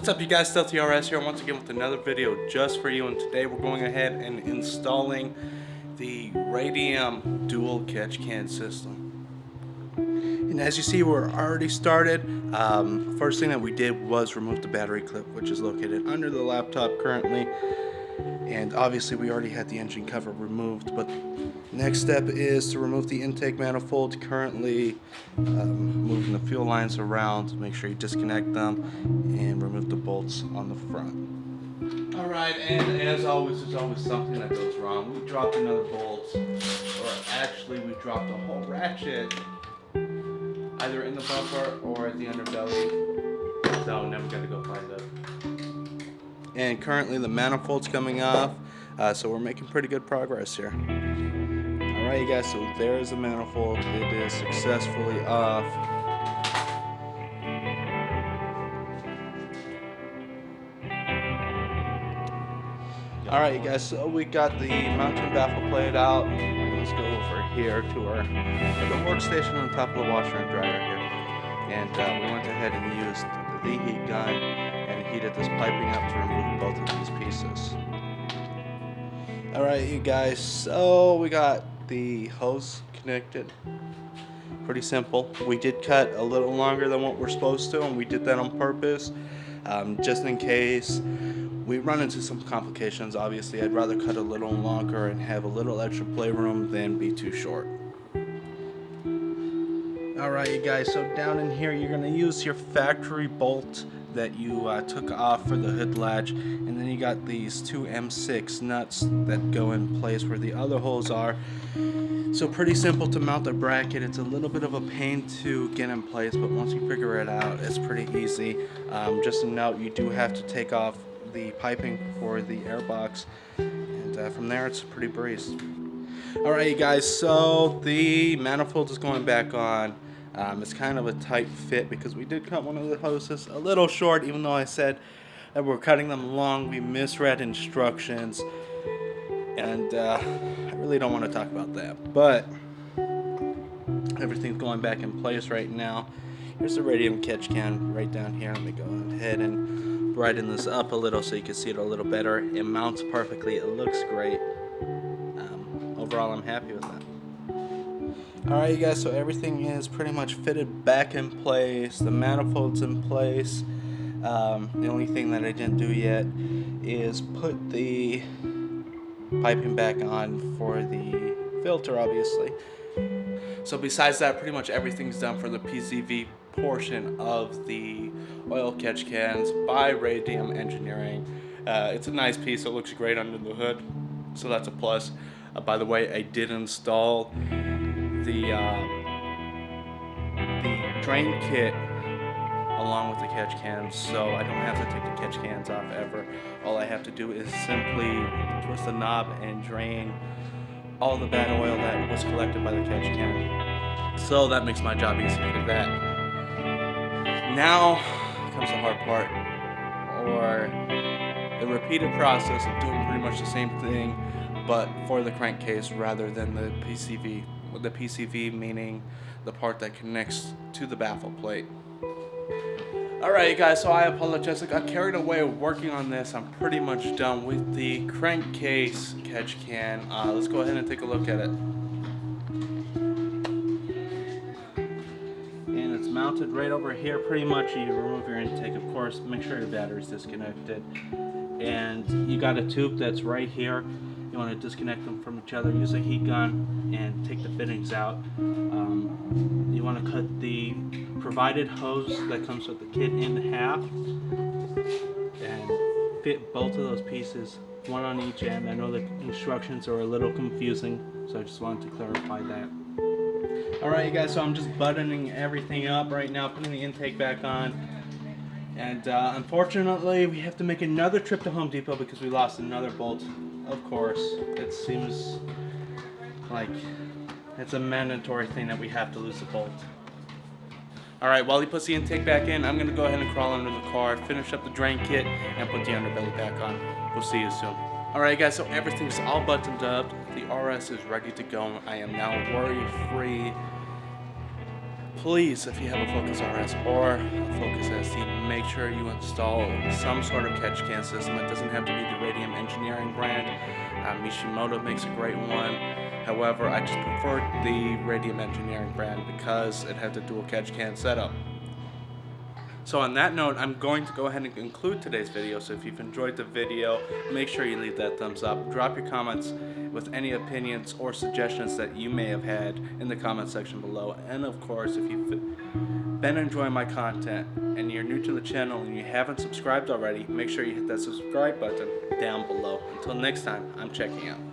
What's up, you guys? Stealthy RS here once again with another video just for you, and today we're going ahead and installing the Radium dual catch can system. And as you see, we're already started. First thing that we did was remove the battery clip, which is located under the laptop currently, and obviously we already had the engine cover removed, but next step is to remove the intake manifold. Currently moving the fuel lines around, make sure you disconnect them and remove the bolts on the front. Alright, and as always, there's always something that goes wrong. We dropped another bolt, or actually we dropped a whole ratchet either in the bumper or at the underbelly, so now we gotta go find it. And currently the manifold's coming off, so we're making pretty good progress here. Alright, you guys, so there's the manifold. It is successfully off. Alright, you guys, so we got the mounting baffle plate out. Let's go over here to our workstation on top of the washer and dryer here. And we went ahead and used the heat gun and heated this piping up to remove both of these pieces. Alright, you guys, so we got the hose connected. Pretty simple. We did cut a little longer than what we're supposed to, and we did that on purpose, just in case we run into some complications. Obviously, I'd rather cut a little longer and have a little extra playroom than be too short. Alright, you guys, so down in here you're going to use your factory bolt that you took off for the hood latch, and then you got these two M6 nuts that go in place where the other holes are. So pretty simple to mount the bracket. It's a little bit of a pain to get in place, but once you figure it out, it's pretty easy. Just a note, you do have to take off the piping for the airbox, and from there it's a pretty breeze. Alright, you guys, so the manifold is going back on. It's kind of a tight fit because we did cut one of the hoses a little short, even though I said that we're cutting them long. We misread instructions, and I really don't want to talk about that, but everything's going back in place right now. Here's the Radium catch can right down here. Let me go ahead and brighten this up a little so you can see it a little better. It mounts perfectly. It looks great. Overall, I'm happy with that. Alright, you guys, so everything is pretty much fitted back in place. The manifold's in place. The only thing that I didn't do yet is put the piping back on for the filter, obviously. So besides that, pretty much everything's done for the PCV portion of the oil catch cans by Radium Engineering. It's a nice piece. It looks great under the hood, so that's a plus. By the way, I did install the drain kit along with the catch cans, so I don't have to take the catch cans off ever. All I have to do is simply twist the knob and drain all the bad oil that was collected by the catch can. So that makes my job easy for that. Now comes the hard part, or the repeated process of doing pretty much the same thing, but for the crankcase rather than the PCV. The PCV meaning the part that connects to the baffle plate. Alright, you guys, so I apologize. I got carried away working on this. I'm pretty much done with the crankcase catch can. Let's go ahead and take a look at it. And it's mounted right over here. Pretty much you remove your intake, of course. Make sure your battery's disconnected. And you got a tube that's right here. You want to disconnect them from each other, use a heat gun, and take the fittings out. You want to cut the provided hose that comes with the kit in half and fit both of those pieces, one on each end. I know the instructions are a little confusing, so I just wanted to clarify that. Alright, you guys, so I'm just buttoning everything up right now, putting the intake back on. And unfortunately, we have to make another trip to Home Depot because we lost another bolt. Of course, it seems like it's a mandatory thing that we have to lose a bolt. Alright, while he puts the intake back in, I'm going to go ahead and crawl under the car, finish up the drain kit, and put the underbelly back on. We'll see you soon. Alright guys, so everything's all buttoned up. The RS is ready to go. I am now worry-free. Please, if you have a Focus RS or a Focus ST, make sure you install some sort of catch can system. It doesn't have to be the Radium engineering brand. Mishimoto makes a great one. However, I just prefer the Radium engineering brand because it has a dual catch can setup. So on that note, I'm going to go ahead and conclude today's video. So if you've enjoyed the video, make sure you leave that thumbs up. Drop your comments with any opinions or suggestions that you may have had in the comment section below. And of course, if you've been enjoying my content and you're new to the channel and you haven't subscribed already, make sure you hit that subscribe button down below. Until next time, I'm checking out.